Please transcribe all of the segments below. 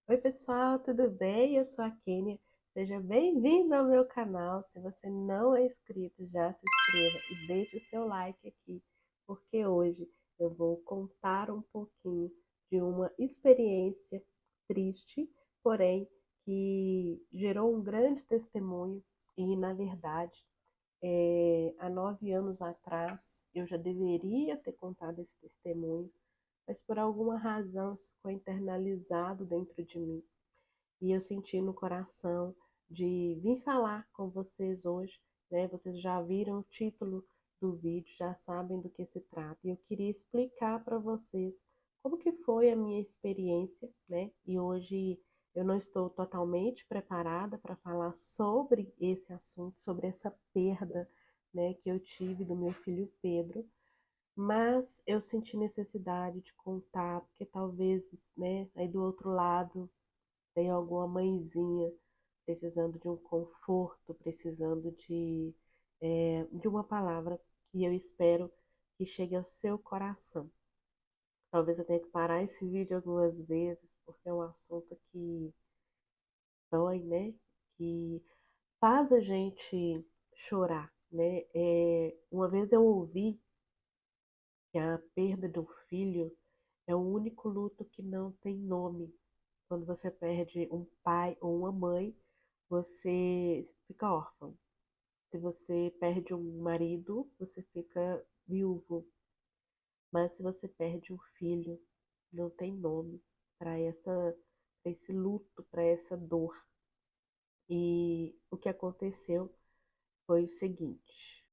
Oi pessoal, tudo bem? Eu sou a Kênia. Seja bem-vindo ao meu canal. Se você não é inscrito, já se inscreva e deixe o seu like aqui, porque hoje eu vou contar um pouquinho de uma experiência triste, porém que gerou um grande testemunho e, na verdade, há 9 anos atrás eu já deveria ter contado esse testemunho, mas por alguma razão isso ficou internalizado dentro de mim. E eu senti no coração de vir falar com vocês hoje, né? Vocês já viram o título do vídeo, já sabem do que se trata. E eu queria explicar para vocês como que foi a minha experiência, né? E hoje eu não estou totalmente preparada para falar sobre esse assunto, sobre essa perda, né, que eu tive do meu filho Pedro, mas eu senti necessidade de contar, porque talvez, né, aí do outro lado tem alguma mãezinha precisando de um conforto, precisando de uma palavra que eu espero que chegue ao seu coração. Talvez eu tenha que parar esse vídeo algumas vezes, porque é um assunto que dói, né? Que faz a gente chorar, né? Uma vez eu ouvi que a perda de um filho é o único luto que não tem nome. Quando você perde um pai ou uma mãe, você fica órfão. Se você perde um marido, você fica viúvo. Mas se você perde um filho, não tem nome para esse luto, para essa dor. E o que aconteceu foi o seguinte: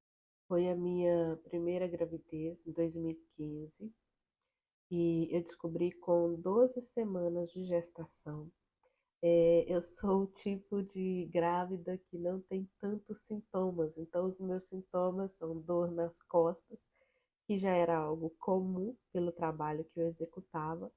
foi a minha primeira gravidez em 2015 e eu descobri com 12 semanas de gestação. Eu sou o tipo de grávida que não tem tantos sintomas, então os meus sintomas são dor nas costas, que já era algo comum pelo trabalho que eu executava,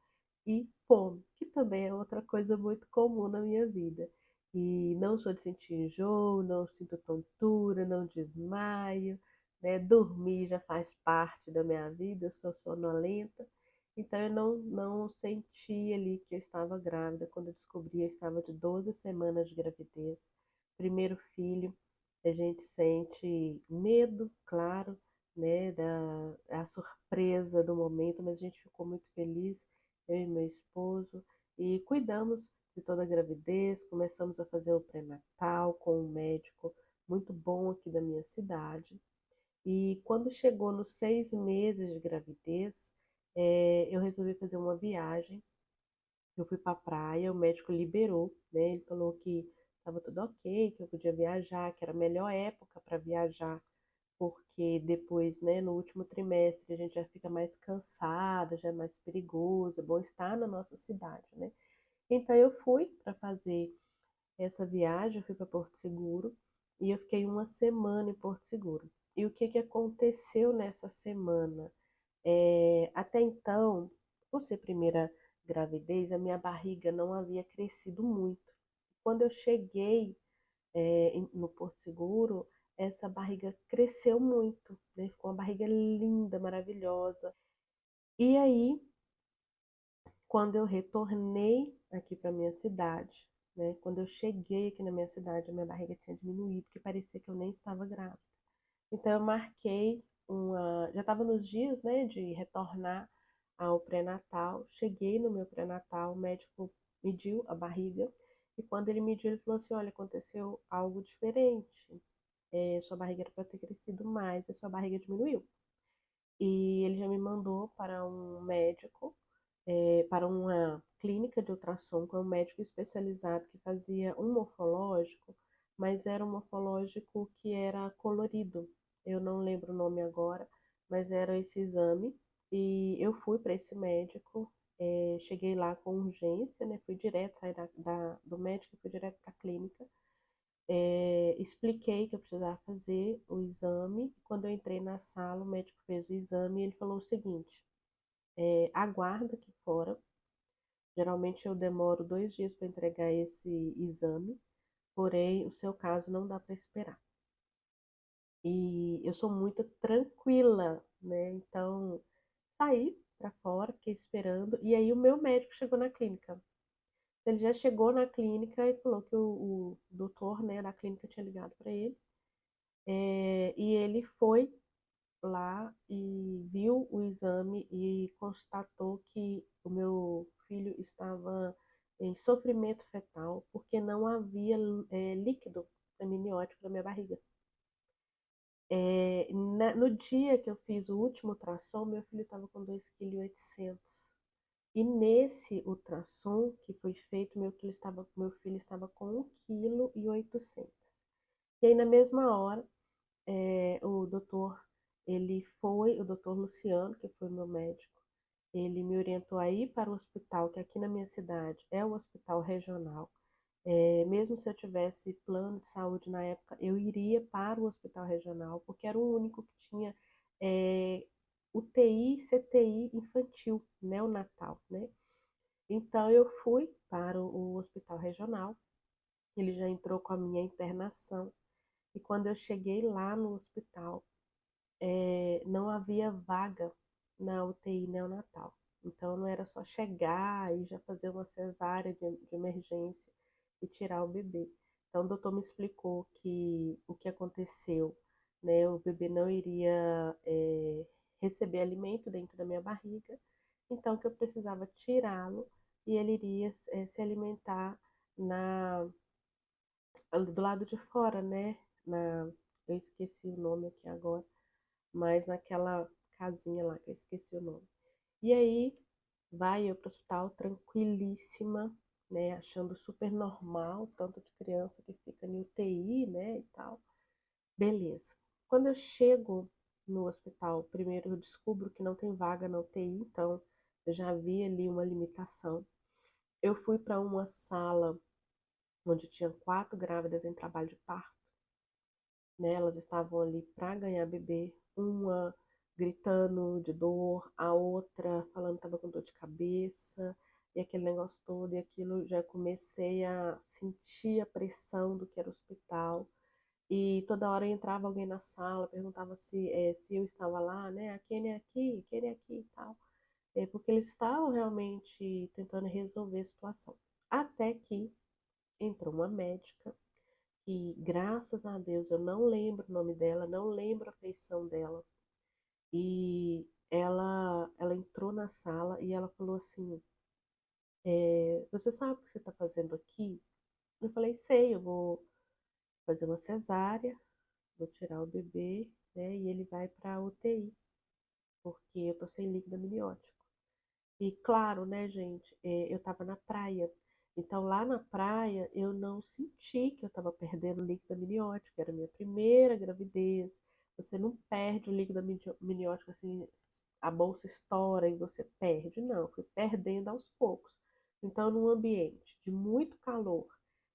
e fome, que também é outra coisa muito comum na minha vida. E não sou de sentir enjoo, não sinto tontura, não desmaio, né? Dormir já faz parte da minha vida, eu sou sonolenta. Então eu não senti ali que eu estava grávida. Quando eu descobri, eu estava de 12 semanas de gravidez. Primeiro filho, a gente sente medo, claro, né, a surpresa do momento, mas a gente ficou muito feliz, eu e meu esposo, e cuidamos de toda a gravidez, começamos a fazer o pré-natal com um médico muito bom aqui da minha cidade, e quando chegou nos 6 meses de gravidez, eu resolvi fazer uma viagem. Eu fui para a praia, o médico liberou, né? Ele falou que estava tudo ok, que eu podia viajar, que era a melhor época para viajar, porque depois, né, no último trimestre, a gente já fica mais cansada, já é mais perigoso, é bom estar na nossa cidade, né? Então eu fui para fazer essa viagem, eu fui para Porto Seguro e eu fiquei uma semana em Porto Seguro. E o que que aconteceu nessa semana? Até então, por ser primeira gravidez, a minha barriga não havia crescido muito. Quando eu cheguei, no Porto Seguro, essa barriga cresceu muito, né? Ficou uma barriga linda, maravilhosa. E aí, quando eu retornei aqui para minha cidade, né? Quando eu cheguei aqui na minha cidade, a minha barriga tinha diminuído, que parecia que eu nem estava grávida. Então eu marquei já estava nos dias, né, de retornar ao pré-natal. Cheguei no meu pré-natal, o médico mediu a barriga e quando ele mediu, ele falou assim: olha, aconteceu algo diferente. Sua barriga era para ter crescido mais, e sua barriga diminuiu. E ele já me mandou para um médico, para uma clínica de ultrassom, com um médico especializado que fazia um morfológico, mas era um morfológico que era colorido. Eu não lembro o nome agora, mas era esse exame. E eu fui para esse médico, cheguei lá com urgência, né? Fui direto, saí do médico, fui direto para a clínica. Expliquei que eu precisava fazer o exame. Quando eu entrei na sala, o médico fez o exame e ele falou o seguinte: aguarda aqui fora. Geralmente eu demoro 2 dias para entregar esse exame, porém o seu caso não dá para esperar. E eu sou muito tranquila, né? Então saí para fora, fiquei esperando, e aí o meu médico chegou na clínica. Ele já chegou na clínica e falou que o doutor, né, da clínica tinha ligado para ele. E ele foi lá e viu o exame e constatou que o meu filho estava em sofrimento fetal porque não havia líquido amniótico na minha barriga. No dia que eu fiz o último ultrassom, meu filho estava com 2,8 kg. E nesse ultrassom que foi feito, meu filho estava com 1,8 kg. E aí, na mesma hora, o doutor, o doutor Luciano, que foi meu médico, ele me orientou a ir para o hospital, que aqui na minha cidade é o hospital regional. Mesmo se eu tivesse plano de saúde na época, eu iria para o hospital regional, porque era o único que tinha UTI, CTI infantil, neonatal, né? Então eu fui para o hospital regional, ele já entrou com a minha internação, e quando eu cheguei lá no hospital, não havia vaga na UTI neonatal. Então não era só chegar e já fazer uma cesárea de emergência e tirar o bebê. Então o doutor me explicou que o que aconteceu, né, o bebê não iria receber alimento dentro da minha barriga, então que eu precisava tirá-lo e ele iria se alimentar na, do lado de fora, né? Eu esqueci o nome aqui agora, mas naquela casinha lá, que eu esqueci o nome. E aí, vai eu para o hospital tranquilíssima, né, achando super normal, tanto de criança que fica em UTI, né, e tal. Beleza. Quando eu chego no hospital, primeiro eu descubro que não tem vaga na UTI, então eu já vi ali uma limitação. Eu fui para uma sala onde tinha 4 grávidas em trabalho de parto, né? Elas estavam ali para ganhar bebê, uma gritando de dor, a outra falando que estava com dor de cabeça, e aquele negócio todo, e aquilo já comecei a sentir a pressão do que era o hospital. E toda hora entrava alguém na sala, perguntava se eu estava lá, né? A Kenny é aqui, Kenny é aqui e tal. Porque eles estavam realmente tentando resolver a situação. Até que entrou uma médica e graças a Deus eu não lembro o nome dela, não lembro a feição dela. E ela entrou na sala e ela falou assim: você sabe o que você está fazendo aqui? Eu falei: sei, eu vou fazer uma cesárea, vou tirar o bebê, né? E ele vai para a UTI, porque eu tô sem líquido amniótico. E claro, né, gente, eu estava na praia. Então, lá na praia, eu não senti que eu estava perdendo líquido amniótico. Era a minha primeira gravidez. Você não perde o líquido amniótico assim, a bolsa estoura e você perde. Não, eu fui perdendo aos poucos. Então, num ambiente de muito calor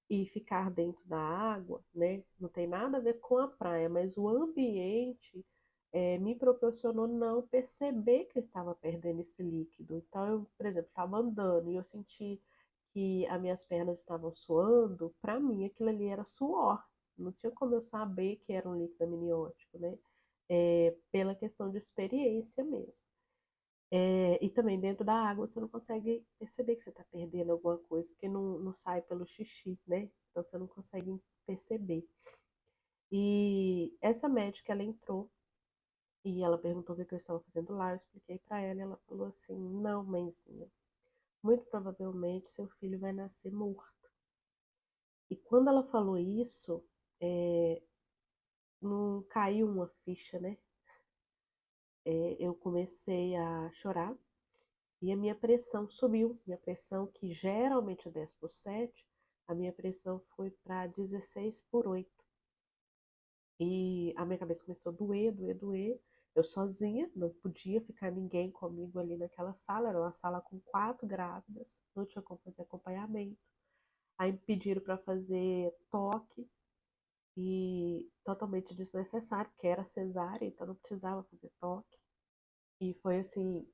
e ficar dentro da água, né, não tem nada a ver com a praia, mas o ambiente me proporcionou não perceber que eu estava perdendo esse líquido. Então, eu, por exemplo, estava andando e eu senti que as minhas pernas estavam suando, para mim aquilo ali era suor. Não tinha como eu saber que era um líquido amniótico, né? Pela questão de experiência mesmo. E também dentro da água você não consegue perceber que você está perdendo alguma coisa, porque não sai pelo xixi, né? Então você não consegue perceber. E essa médica, ela entrou e ela perguntou o que eu estava fazendo lá, eu expliquei para ela e ela falou assim: não, mãezinha, muito provavelmente seu filho vai nascer morto. E quando ela falou isso, é, não caiu uma ficha, né? Eu comecei a chorar e a minha pressão subiu. Minha pressão, que geralmente é 10/7, a minha pressão foi para 16/8. E a minha cabeça começou a doer, doer, doer. Eu sozinha, não podia ficar ninguém comigo ali naquela sala. Era uma sala com 4 grávidas, não tinha como fazer acompanhamento. Aí me pediram para fazer toque e totalmente desnecessário, porque era cesárea, então não precisava fazer toque. E foi assim,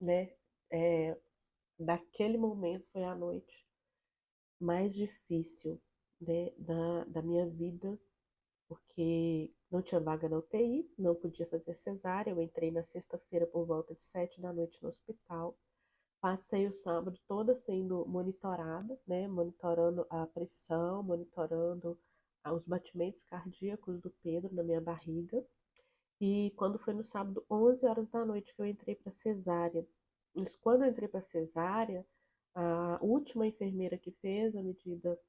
né? É, daquele momento foi a noite mais difícil, né, da minha vida, porque não tinha vaga na UTI, não podia fazer cesárea. Eu entrei na sexta-feira por volta de 7 da noite no hospital. Passei o sábado toda sendo monitorada, né? Monitorando a pressão, monitorando os batimentos cardíacos do Pedro na minha barriga. E quando foi no sábado, 11 horas da noite, que eu entrei para cesárea. Mas quando eu entrei para cesárea, a última enfermeira que fez a medida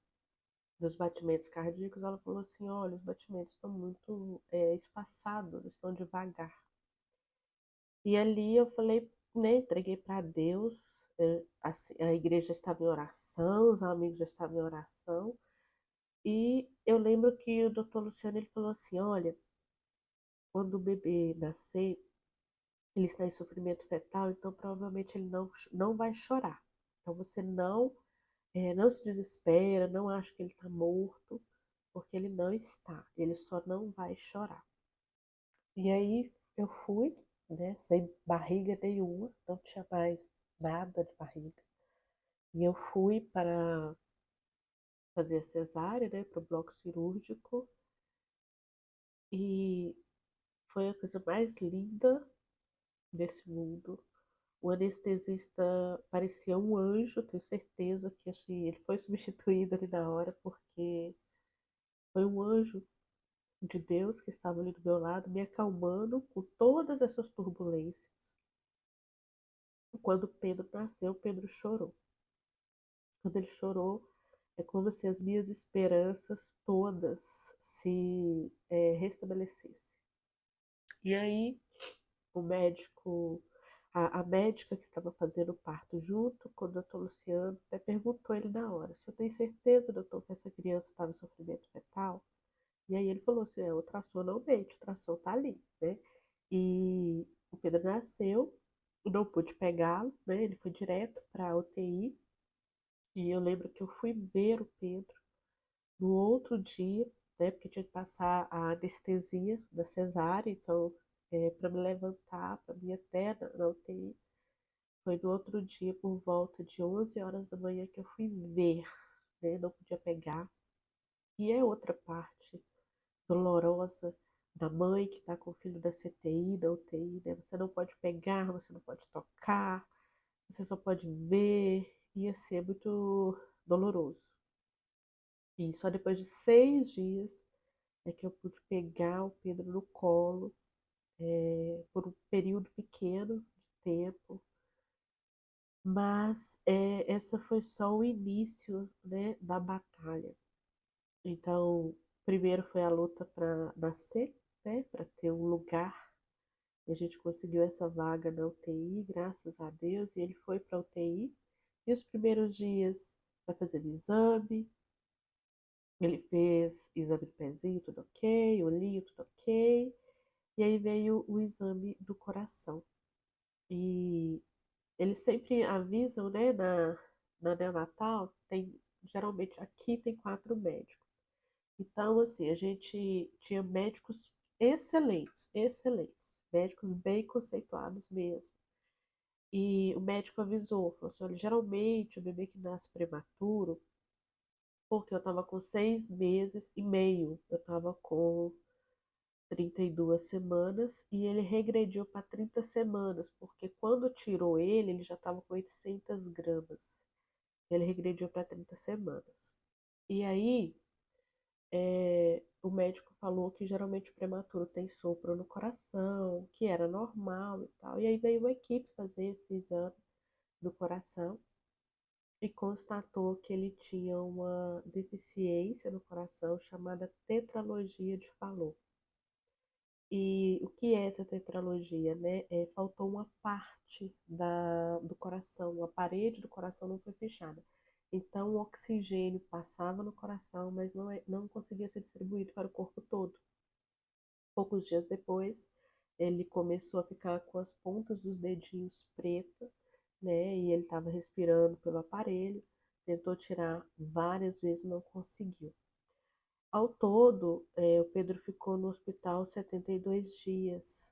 dos batimentos cardíacos, ela falou assim: olha, os batimentos estão muito espaçados, estão devagar. E ali eu falei, né, entreguei para Deus, a igreja estava em oração, os amigos já estavam em oração, e eu lembro que o doutor Luciano ele falou assim: olha, quando o bebê nascer, ele está em sofrimento fetal, então provavelmente ele não vai chorar. Então você não se desespera, não acha que ele está morto, porque ele não está, ele só não vai chorar. E aí eu fui, né, sem barriga nenhuma, não tinha mais nada de barriga. E eu fui para fazer a cesárea, né, para o bloco cirúrgico, e foi a coisa mais linda desse mundo. O anestesista parecia um anjo, tenho certeza que assim, ele foi substituído ali na hora, porque foi um anjo de Deus que estava ali do meu lado, me acalmando com todas essas turbulências. Quando Pedro nasceu, Pedro chorou. Quando ele chorou, é como se as minhas esperanças todas se restabelecessem. E aí, o médico, a médica que estava fazendo o parto junto com o doutor Luciano, até perguntou ele na hora: se eu tenho certeza, doutor, que essa criança estava em sofrimento fetal? E aí ele falou assim: o ultrassom não mente, o ultrassom tá ali, né? E o Pedro nasceu, não pude pegá-lo, né? Ele foi direto para a UTI. E eu lembro que eu fui ver o Pedro no outro dia, né? Porque tinha que passar a anestesia da cesárea, então, para me levantar, para me ir até na UTI. Foi no outro dia, por volta de 11 horas da manhã, que eu fui ver, né? Não podia pegar. E é outra parte dolorosa da mãe que está com o filho da CTI, da UTI, né? Você não pode pegar, você não pode tocar, você só pode ver. Ia ser muito doloroso. E só depois de 6 dias é que eu pude pegar o Pedro no colo, por um período pequeno de tempo. Mas essa foi só o início, né, da batalha. Então, primeiro foi a luta para nascer, né, para ter um lugar. E a gente conseguiu essa vaga na UTI, graças a Deus, e ele foi para a UTI. E os primeiros dias para fazer exame, ele fez exame do pezinho, tudo ok, olhinho, tudo ok. E aí veio o exame do coração. E eles sempre avisam, né, na neonatal, geralmente aqui tem 4 médicos. Então, assim, a gente tinha médicos excelentes, excelentes, médicos bem conceituados mesmo. E o médico avisou, falou assim: olha, geralmente o bebê que nasce prematuro, porque eu estava com 6 meses e meio, eu estava com 32 semanas e ele regrediu para 30 semanas, porque quando tirou ele, ele já estava com 800 gramas. Ele regrediu para 30 semanas. E aí, o médico falou que geralmente o prematuro tem sopro no coração, que era normal e tal. E aí veio uma equipe fazer esse exame do coração e constatou que ele tinha uma deficiência no coração chamada tetralogia de Fallot. E o que é essa tetralogia, né? Faltou uma parte do coração, a parede do coração não foi fechada. Então, o oxigênio passava no coração, mas não conseguia ser distribuído para o corpo todo. Poucos dias depois, ele começou a ficar com as pontas dos dedinhos pretas, né? E ele estava respirando pelo aparelho, tentou tirar várias vezes, não conseguiu. Ao todo, o Pedro ficou no hospital 72 dias,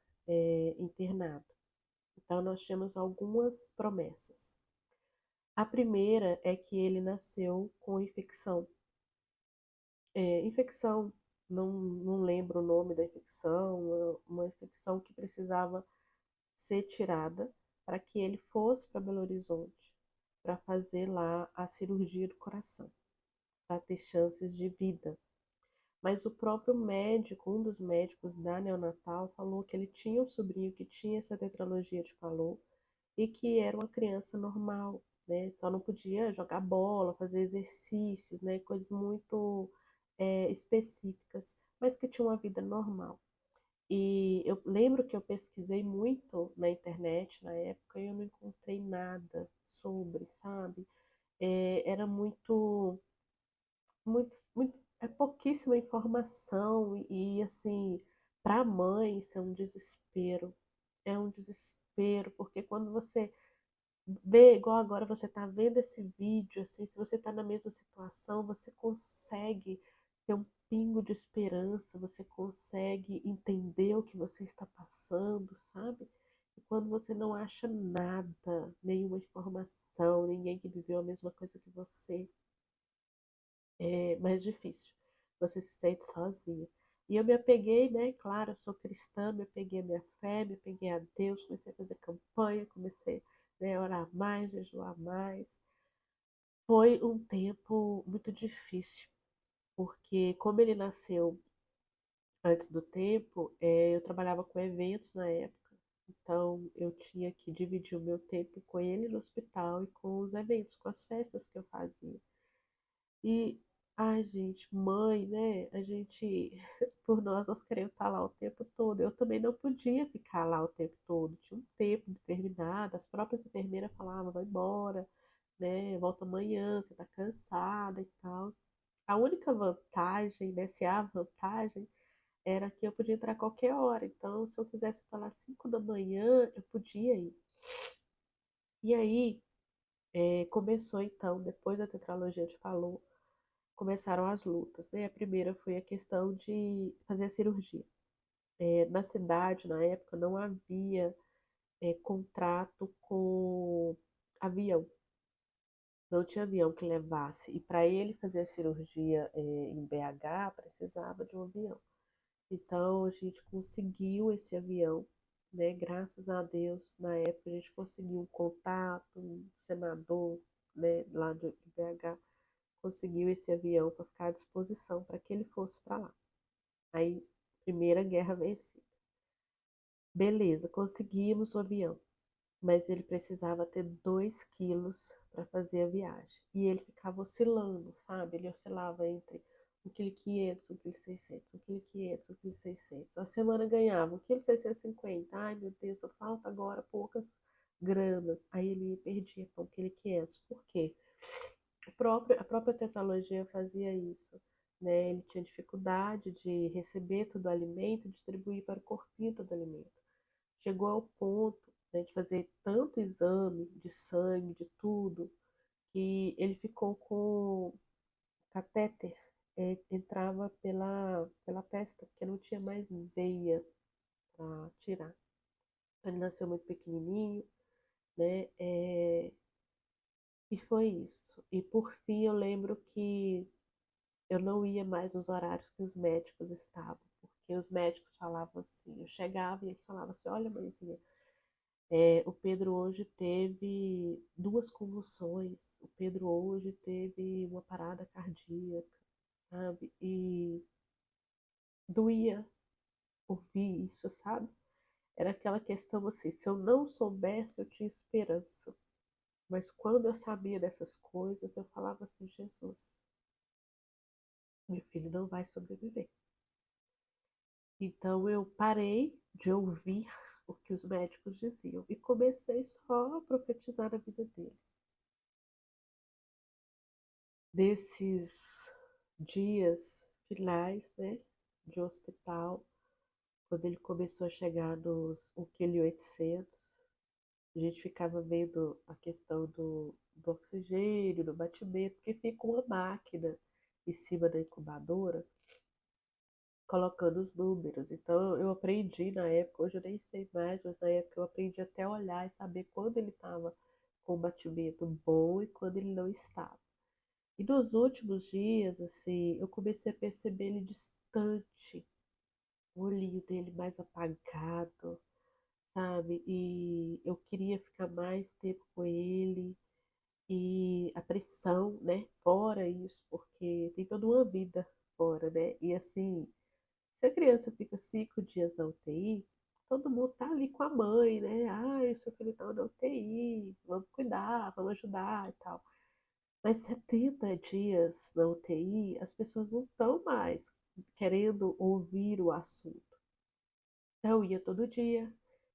internado. Então, nós tínhamos algumas promessas. A primeira é que ele nasceu com infecção. Infecção, não lembro o nome da infecção, uma infecção que precisava ser tirada, para que ele fosse para Belo Horizonte para fazer lá a cirurgia do coração, para ter chances de vida. Mas o próprio médico, um dos médicos da neonatal, falou que ele tinha um sobrinho que tinha essa tetralogia de Fallot e que era uma criança normal, né? Só não podia jogar bola, fazer exercícios, né? Coisas muito específicas, mas que tinha uma vida normal. E eu lembro que eu pesquisei muito na internet na época e eu não encontrei nada sobre, sabe? Era pouquíssima informação e assim, para a mãe isso é um desespero. É um desespero, porque quando você vê, igual agora você está vendo esse vídeo, assim, se você está na mesma situação, você consegue ter um pingo de esperança, você consegue entender o que você está passando, sabe? E quando você não acha nada, nenhuma informação, ninguém que viveu a mesma coisa que você, é mais difícil. Você se sente sozinha. E eu me apeguei, né? Claro, eu sou cristã, me apeguei à minha fé, me apeguei a Deus, comecei a fazer campanha, comecei, né, a orar mais, jejuar mais. Foi um tempo muito difícil, porque como ele nasceu antes do tempo, eu trabalhava com eventos na época, então eu tinha que dividir o meu tempo com ele no hospital e com os eventos, com as festas que eu fazia. E, ai, gente, mãe, né? A gente, por nós queremos estar lá o tempo todo. Eu também não podia ficar lá o tempo todo. Tinha um tempo determinado. As próprias enfermeiras falavam, vai embora, né? Volta amanhã, você tá cansada e tal. A única vantagem, né? Se há vantagem, era que eu podia entrar a qualquer hora. Então, se eu quisesse falar 5 da manhã, eu podia ir. E aí, começou então, depois da tetralogia de Fallot, começaram as lutas, né? A primeira foi a questão de fazer a cirurgia. Na cidade, na época, não havia contrato com avião. Não tinha avião que levasse. E para ele fazer a cirurgia em BH, precisava de um avião. Então, a gente conseguiu esse avião, né? Graças a Deus, na época, a gente conseguiu um contato, um senador, né, lá de BH conseguiu esse avião para ficar à disposição para que ele fosse para lá. Aí, Primeira Guerra vencida. Beleza, conseguimos o avião, mas ele precisava ter 2 quilos para fazer a viagem. E ele ficava oscilando, sabe? Ele oscilava entre 1,5 kg, 1,6 kg, 1,5 kg, 1,6 kg. A semana ganhava 1,650 kg. Ai, meu Deus, só falta agora poucas gramas. Aí ele perdia para 1,5 kg. Por quê? A própria tecnologia fazia isso, né? Ele tinha dificuldade de receber todo o alimento e distribuir para o corpinho todo o alimento. Chegou ao ponto, né, de fazer tanto exame de sangue, de tudo, que ele ficou com catéter, entrava pela testa, porque não tinha mais veia para tirar. Ele nasceu muito pequenininho, né? E foi isso. E por fim eu lembro que eu não ia mais nos horários que os médicos estavam, porque os médicos falavam assim, eu chegava e eles falavam assim, olha, mãezinha, o Pedro hoje teve 2 convulsões, o Pedro hoje teve uma parada cardíaca, sabe? E doía ouvir isso, sabe? Era aquela questão assim, se eu não soubesse, eu tinha esperança. Mas quando eu sabia dessas coisas, eu falava assim, Jesus, meu filho não vai sobreviver. Então eu parei de ouvir o que os médicos diziam e comecei só a profetizar a vida dele. Desses dias finais, né, de hospital, quando ele começou a chegar nos 1,8 kg, a gente ficava vendo a questão do oxigênio, do batimento, porque fica uma máquina em cima da incubadora colocando os números. Então eu aprendi na época, hoje eu nem sei mais, mas na época eu aprendi até a olhar e saber quando ele estava com o batimento bom e quando ele não estava. E nos últimos dias, assim, eu comecei a perceber ele distante, o olhinho dele mais apagado, sabe? E eu queria ficar mais tempo com ele e a pressão, né? Fora isso, porque tem toda uma vida fora, né? E assim, se a criança fica 5 dias na UTI, todo mundo tá ali com a mãe, né? Ai, seu filho tá na UTI, vamos cuidar, vamos ajudar e tal. Mas 70 dias na UTI, as pessoas não estão mais querendo ouvir o assunto. Então, eu ia todo dia,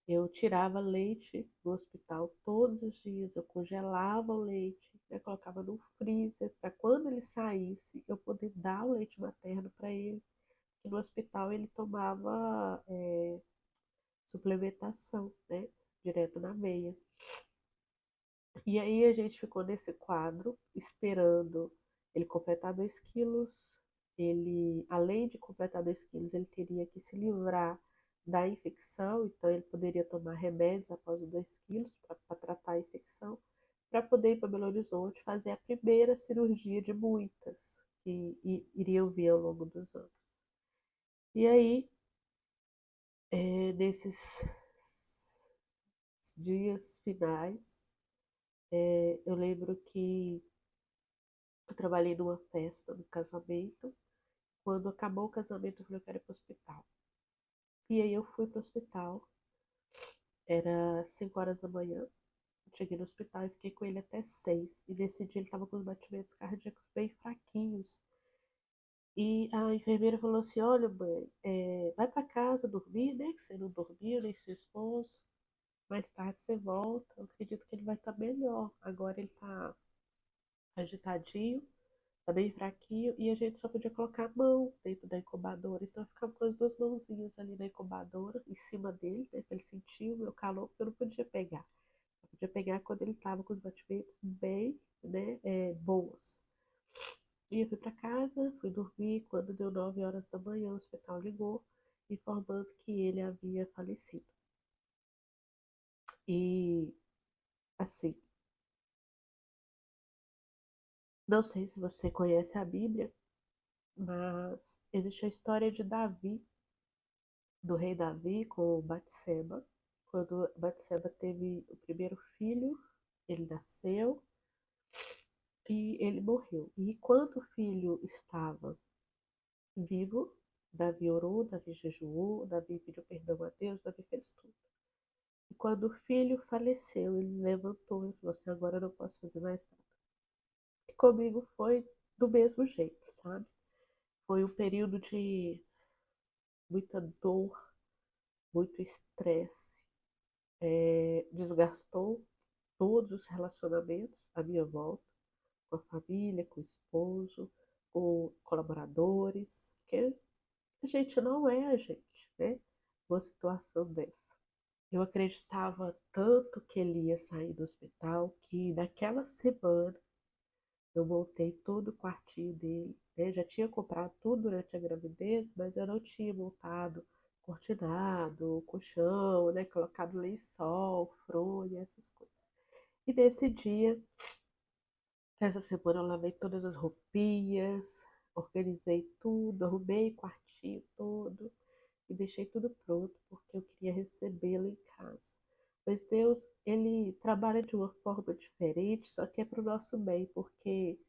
eu tirava leite do hospital todos os dias, eu congelava o leite, né, colocava no freezer, para quando ele saísse, eu poder dar o leite materno para ele. E no hospital ele tomava suplementação, né, direto na veia. E aí a gente ficou nesse quadro, esperando ele completar 2 quilos. Ele, além de completar 2 quilos, ele teria que se livrar da infecção, então ele poderia tomar remédios após os 2 quilos para tratar a infecção, para poder ir para Belo Horizonte fazer a primeira cirurgia de muitas que iriam vir ao longo dos anos. E aí, nesses dias finais, eu lembro que eu trabalhei numa festa, no casamento. Quando acabou o casamento, eu falei, eu quero ir para o hospital. E aí eu fui para o hospital, era 5 horas da manhã. Cheguei no hospital e fiquei com ele até 6. E nesse dia ele estava com os batimentos cardíacos bem fraquinhos. E a enfermeira falou assim: olha, mãe, vai para casa dormir, né? Que você não dormiu, nem seu esposo. Mais tarde você volta. Eu acredito que ele vai estar melhor. Agora ele está agitadinho, tá bem fraquinho, e a gente só podia colocar a mão dentro da incubadora. Então eu ficava com as 2 mãozinhas ali na incubadora, em cima dele, né, pra ele sentir o meu calor, porque eu não podia pegar. Só podia pegar quando ele tava com os batimentos bem, né, bons. E eu fui para casa, fui dormir. Quando deu 9 horas da manhã, o hospital ligou, informando que ele havia falecido. E, assim, não sei se você conhece a Bíblia, mas existe a história de Davi, do rei Davi com Batseba. Quando Batseba teve o primeiro filho, ele nasceu e ele morreu. E enquanto o filho estava vivo, Davi orou, Davi jejuou, Davi pediu perdão a Deus, Davi fez tudo. E quando o filho faleceu, ele levantou e falou assim: agora eu não posso fazer mais nada. E comigo foi do mesmo jeito, sabe? Foi um período de muita dor, muito estresse, desgastou todos os relacionamentos à minha volta, com a família, com o esposo, com colaboradores, que a gente não é a gente, né? Uma situação dessa. Eu acreditava tanto que ele ia sair do hospital que naquela semana eu montei todo o quartinho dele, né? Já tinha comprado tudo durante a gravidez, mas eu não tinha montado cortinado, colchão, né? Colocado lençol, fronha, essas coisas. E nesse dia, essa semana, eu lavei todas as roupinhas, organizei tudo, arrumei o quartinho todo e deixei tudo pronto porque eu queria recebê-lo em casa. Mas Deus, ele trabalha de uma forma diferente, só que é para o nosso bem, porque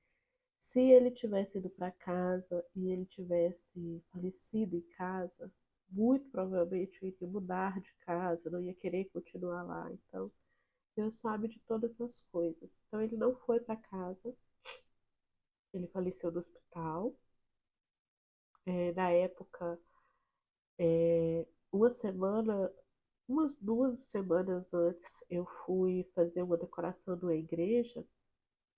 se ele tivesse ido para casa e ele tivesse falecido em casa, muito provavelmente eu iria mudar de casa, não ia querer continuar lá. Então, Deus sabe de todas as coisas. Então, ele não foi para casa, ele faleceu no hospital. Na época, uma semana, umas 2 semanas antes, eu fui fazer uma decoração numa igreja.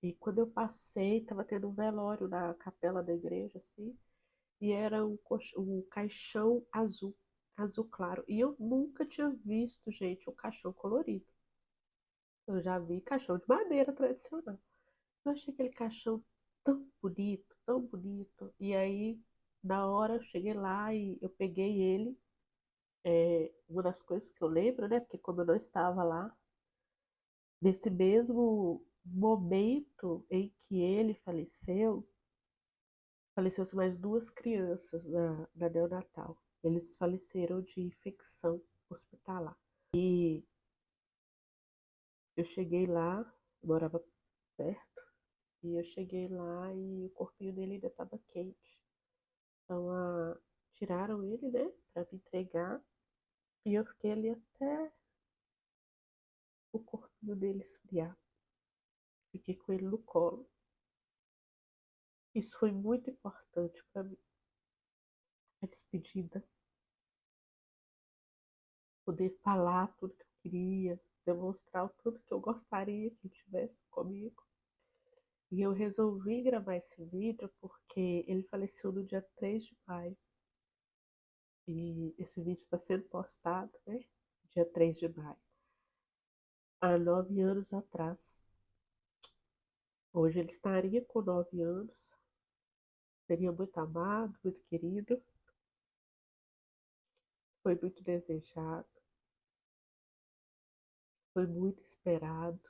E quando eu passei, estava tendo um velório na capela da igreja, assim. E era um caixão azul, azul claro. E eu nunca tinha visto, gente, um caixão colorido. Eu já vi caixão de madeira tradicional. Eu achei aquele caixão tão bonito, tão bonito. E aí, na hora, eu cheguei lá e eu peguei ele. Uma das coisas que eu lembro, né? Porque como eu não estava lá, nesse mesmo momento em que ele faleceu, faleceu-se mais 2 crianças na neonatal. Eles faleceram de infecção hospitalar. E eu cheguei lá, eu morava perto, e eu cheguei lá e o corpinho dele ainda estava quente. Então, tiraram ele, né, para me entregar. E eu fiquei ali até o corpinho dele esfriar. Fiquei com ele no colo. Isso foi muito importante para mim. A despedida, poder falar tudo que eu queria, demonstrar o tudo que eu gostaria que ele tivesse comigo. E eu resolvi gravar esse vídeo porque ele faleceu no dia 3 de maio. E esse vídeo está sendo postado, né? Dia 3 de maio. Há 9 anos atrás. Hoje ele estaria com 9 anos. Seria muito amado, muito querido. Foi muito desejado. Foi muito esperado.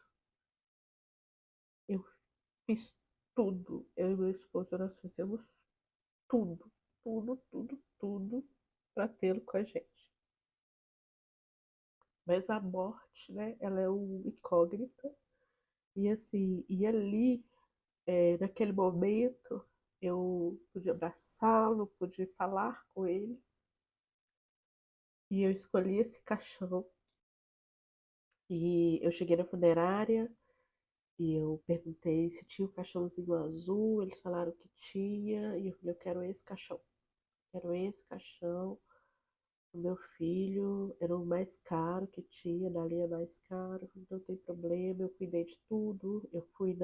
Eu fiz tudo. Eu e meu esposo, nós fizemos tudo, tudo, tudo, tudo para tê-lo com a gente. Mas a morte, né, ela é uma incógnita. E assim, e ali, naquele momento, eu pude abraçá-lo, pude falar com ele. E eu escolhi esse caixão. E eu cheguei na funerária e eu perguntei se tinha o caixãozinho azul. Eles falaram que tinha. E eu falei, eu quero esse caixão. Quero esse caixão. O meu filho era o mais caro que tinha, na linha mais caro, não tem problema, eu cuidei de tudo, eu fui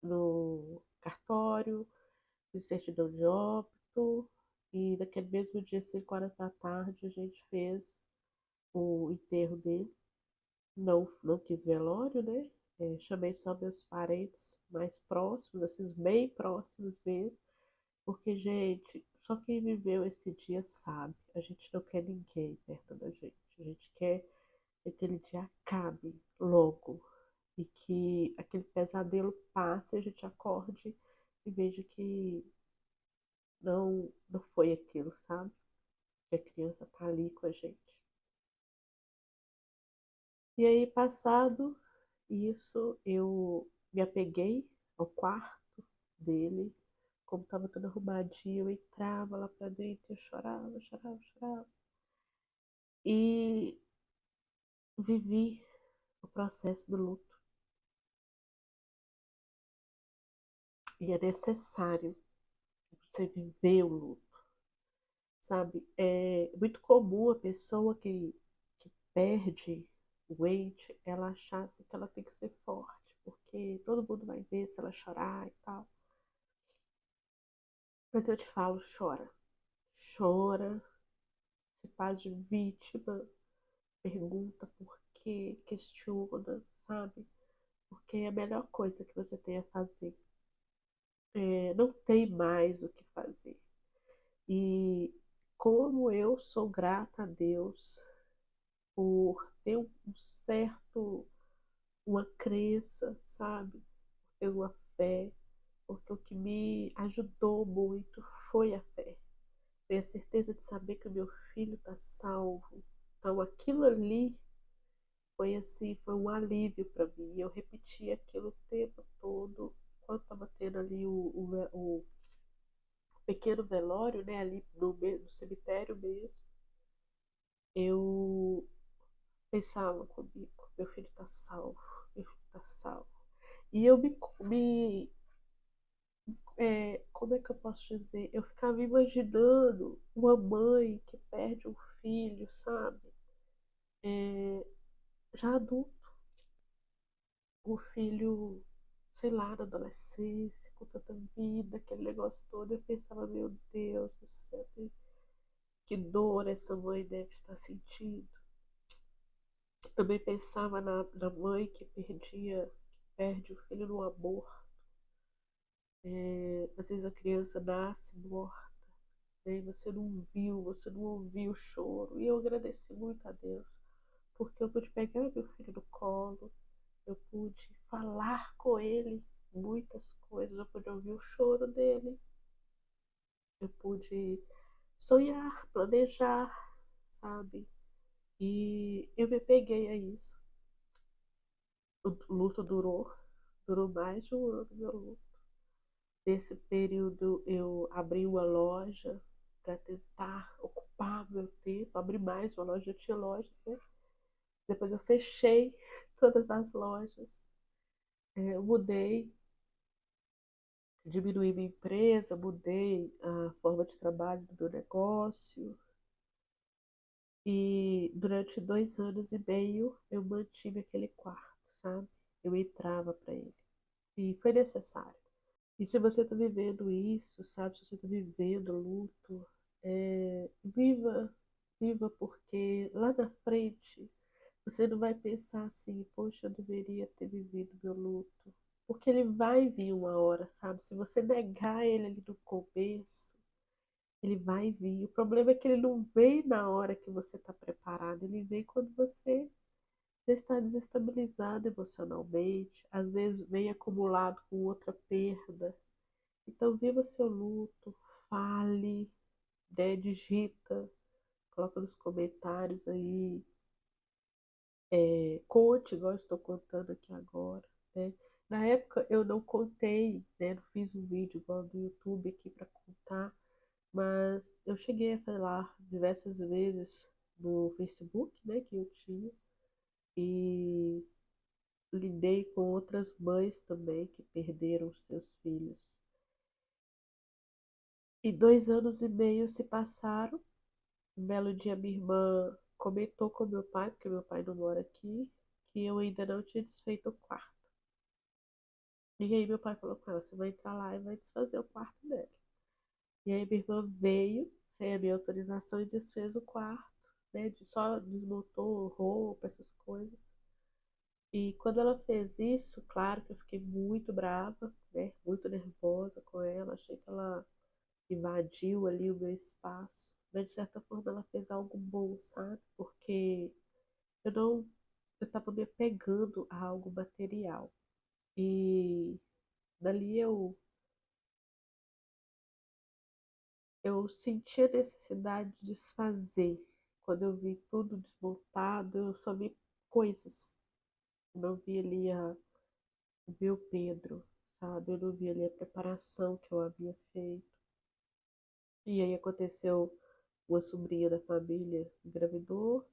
no cartório, fiz certidão de óbito, e naquele mesmo dia, 5 horas da tarde, a gente fez o enterro dele. Não quis velório, né? Chamei só meus parentes mais próximos, assim, bem próximos mesmo, porque, gente, só quem viveu esse dia sabe. A gente não quer ninguém perto da gente. A gente quer que aquele dia acabe logo e que aquele pesadelo passe e a gente acorde e veja que não foi aquilo, sabe? Que a criança tá ali com a gente. E aí, passado isso, eu me apeguei ao quarto dele. Como estava tudo arrumadinho, eu entrava lá pra dentro, eu chorava, chorava, chorava. E vivi o processo do luto. E é necessário você viver o luto, sabe? É muito comum a pessoa que perde o ente, ela achasse que ela tem que ser forte, porque todo mundo vai ver se ela chorar e tal. Mas eu te falo, chora. Chora, se faz de vítima, pergunta por quê, questiona, sabe? Porque é a melhor coisa que você tem a fazer. Não tem mais o que fazer. E como eu sou grata a Deus por ter um certo, uma crença, sabe? Por ter uma fé, porque o que me ajudou muito foi a fé. Foi a certeza de saber que o meu filho está salvo. Então aquilo ali foi assim, foi um alívio para mim. Eu repeti aquilo o tempo todo, quando estava tendo ali o pequeno velório, né, ali no cemitério mesmo. Eu pensava comigo, meu filho está salvo, meu filho está salvo. E eu como é que eu posso dizer? Eu ficava imaginando uma mãe que perde um filho, sabe? É, já adulto, o filho, sei lá, na adolescência, com tanta vida, aquele negócio todo. Eu pensava, meu Deus do céu, que dor essa mãe deve estar sentindo. Também pensava na mãe que perde o filho no aborto. Às vezes a criança nasce morta, né? E você não ouviu o choro. E eu agradeci muito a Deus, porque eu pude pegar meu filho no colo, eu pude falar com ele muitas coisas, eu pude ouvir o choro dele, eu pude sonhar, planejar, sabe? E eu me peguei a isso. O luto durou mais de um ano, meu luto. Nesse período eu abri uma loja para tentar ocupar meu tempo, abrir mais uma loja, eu tinha lojas, né? Depois eu fechei todas as lojas. Eu mudei, diminuí minha empresa, mudei a forma de trabalho do meu negócio. E durante 2 anos e meio eu mantive aquele quarto, sabe? Eu entrava para ele. E foi necessário. E se você está vivendo isso, sabe? Se você está vivendo luto, viva, viva, porque lá na frente você não vai pensar assim, poxa, eu deveria ter vivido meu luto. Porque ele vai vir uma hora, sabe? Se você negar ele ali no começo, ele vai vir. O problema é que ele não vem na hora que você está preparado, ele vem quando você já está desestabilizado emocionalmente, às vezes vem acumulado com outra perda. Então, viva seu luto, fale, né, digita, coloca nos comentários aí, conte, igual eu estou contando aqui agora, né? Na época eu não contei, né, não fiz um vídeo igual do YouTube aqui para contar, mas eu cheguei a falar diversas vezes no Facebook, né, que eu tinha, e lidei com outras mães também que perderam seus filhos. E 2 anos e meio se passaram. Um belo dia minha irmã comentou com meu pai, porque meu pai não mora aqui, que eu ainda não tinha desfeito o quarto. E aí meu pai falou com ela, você vai entrar lá e vai desfazer o quarto dela. E aí minha irmã veio, sem a minha autorização, e desfez o quarto, né? Só desmontou roupa, essas coisas. E quando ela fez isso, claro que eu fiquei muito brava, né? Muito nervosa com ela. Achei que ela invadiu ali o meu espaço. Mas de certa forma ela fez algo bom, sabe? Porque eu não, eu estava me apegando a algo material. E dali eu senti a necessidade de desfazer. Quando eu vi tudo desmontado, eu só vi coisas. Eu não vi ali o meu Pedro, sabe? Eu não vi ali a preparação que eu havia feito. E aí aconteceu, uma sobrinha da família engravidou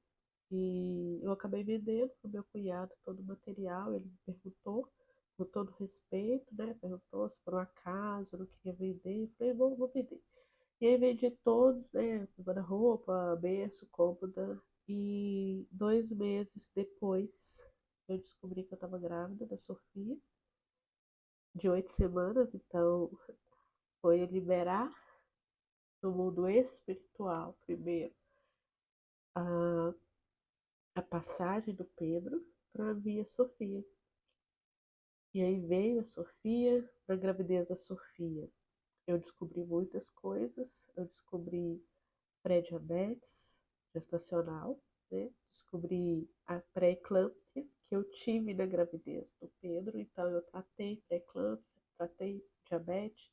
e eu acabei vendendo para o meu cunhado todo o material. Ele me perguntou, com todo respeito, né? Perguntou se por um acaso eu não queria vender. Eu falei, vou vender. E aí vendi todos, né? Guarda-roupa, berço, cômoda. E 2 meses depois eu descobri que eu estava grávida da Sofia, de 8 semanas. Então foi eu liberar no mundo espiritual primeiro a, a passagem do Pedro para a minha Sofia. E aí veio a Sofia, na gravidez da Sofia. Eu descobri muitas coisas. Eu descobri pré-diabetes gestacional, né? Descobri a pré-eclâmpsia que eu tive na gravidez do Pedro. Então eu tratei pré-eclâmpsia, tratei diabetes.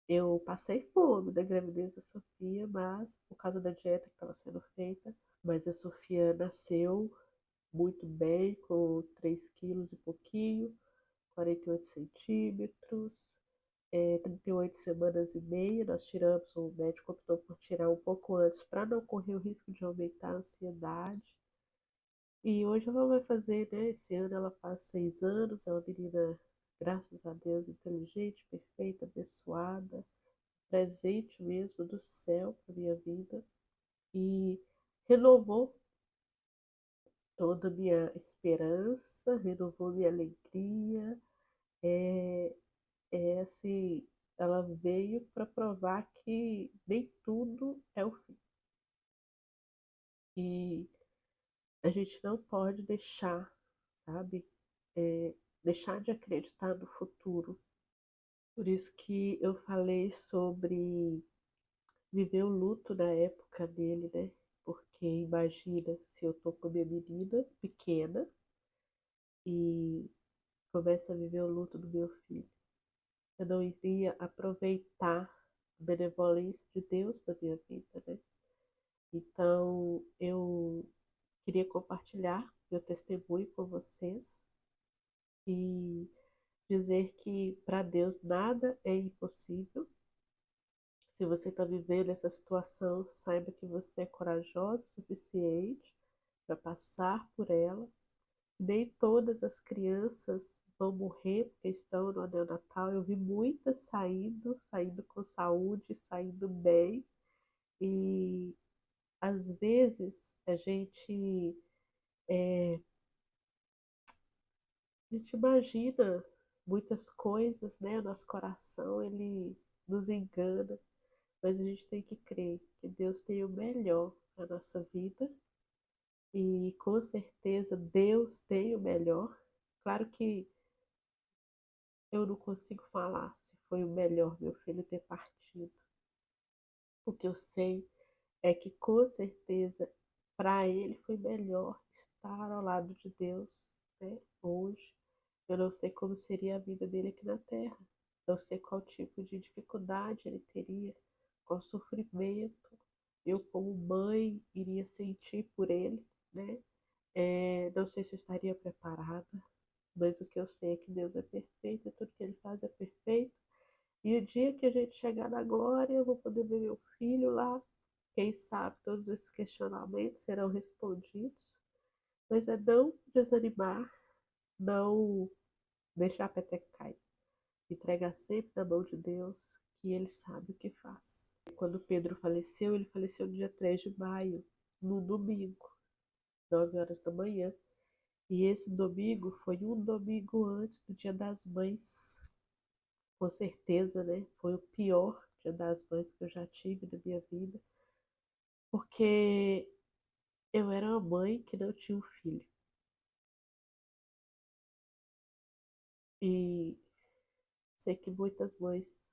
Eu passei fome na gravidez da Sofia, mas por causa da dieta que estava sendo feita. Mas a Sofia nasceu muito bem, com 3 quilos e pouquinho, 48 centímetros, 38 semanas e meia. Nós tiramos, o médico optou por tirar um pouco antes para não correr o risco de aumentar a ansiedade. E hoje ela vai fazer, né? Esse ano ela faz 6 anos. É uma menina, graças a Deus, inteligente, perfeita, abençoada, presente mesmo do céu para minha vida. E renovou toda a minha esperança, renovou minha alegria. É, assim, ela veio para provar que nem tudo é o fim. E a gente não pode deixar, sabe, deixar de acreditar no futuro. Por isso que eu falei sobre viver o luto na época dele, né? Porque imagina se eu tô com a minha menina pequena e começa a viver o luto do meu filho. Eu não iria aproveitar a benevolência de Deus na minha vida, né? Então, eu queria compartilhar meu testemunho com vocês e dizer que para Deus nada é impossível. Se você está vivendo essa situação, saiba que você é corajoso o suficiente para passar por ela. Nem todas as crianças vão morrer porque estão no neonatal. Eu vi muitas saindo com saúde, saindo bem. E às vezes a gente imagina muitas coisas, né? Nosso coração, ele nos engana, mas a gente tem que crer que Deus tem o melhor na nossa vida e com certeza Deus tem o melhor. Claro que eu não consigo falar se foi o melhor meu filho ter partido. O que eu sei é que com certeza para ele foi melhor estar ao lado de Deus, né? Hoje. Eu não sei como seria a vida dele aqui na Terra. Não sei qual tipo de dificuldade ele teria, qual sofrimento eu, como mãe, iria sentir por ele, né? Não sei se eu estaria preparada, mas o que eu sei é que Deus é perfeito e tudo que Ele faz é perfeito. E o dia que a gente chegar na glória, eu vou poder ver meu filho lá. Quem sabe todos esses questionamentos serão respondidos. Mas é não desanimar, não deixar a peteca cair. Entregar sempre na mão de Deus, que Ele sabe o que faz. Quando Pedro faleceu, ele faleceu no dia 3 de maio, no domingo, 9 horas da manhã. E esse domingo foi um domingo antes do Dia das Mães. Com certeza, né? Foi o pior Dia das Mães que eu já tive na minha vida. Porque eu era uma mãe que não tinha um filho. E sei que muitas mães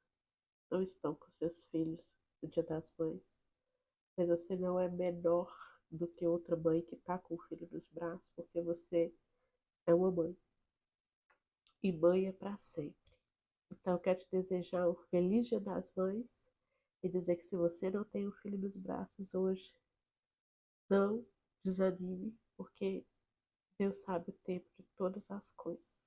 não estão com seus filhos no Dia das Mães. Mas você não é menor do que outra mãe que está com o filho nos braços, porque você é uma mãe. E mãe é para sempre. Então, eu quero te desejar um feliz Dia das Mães e dizer que se você não tem um filho nos braços hoje, não desanime, porque Deus sabe o tempo de todas as coisas.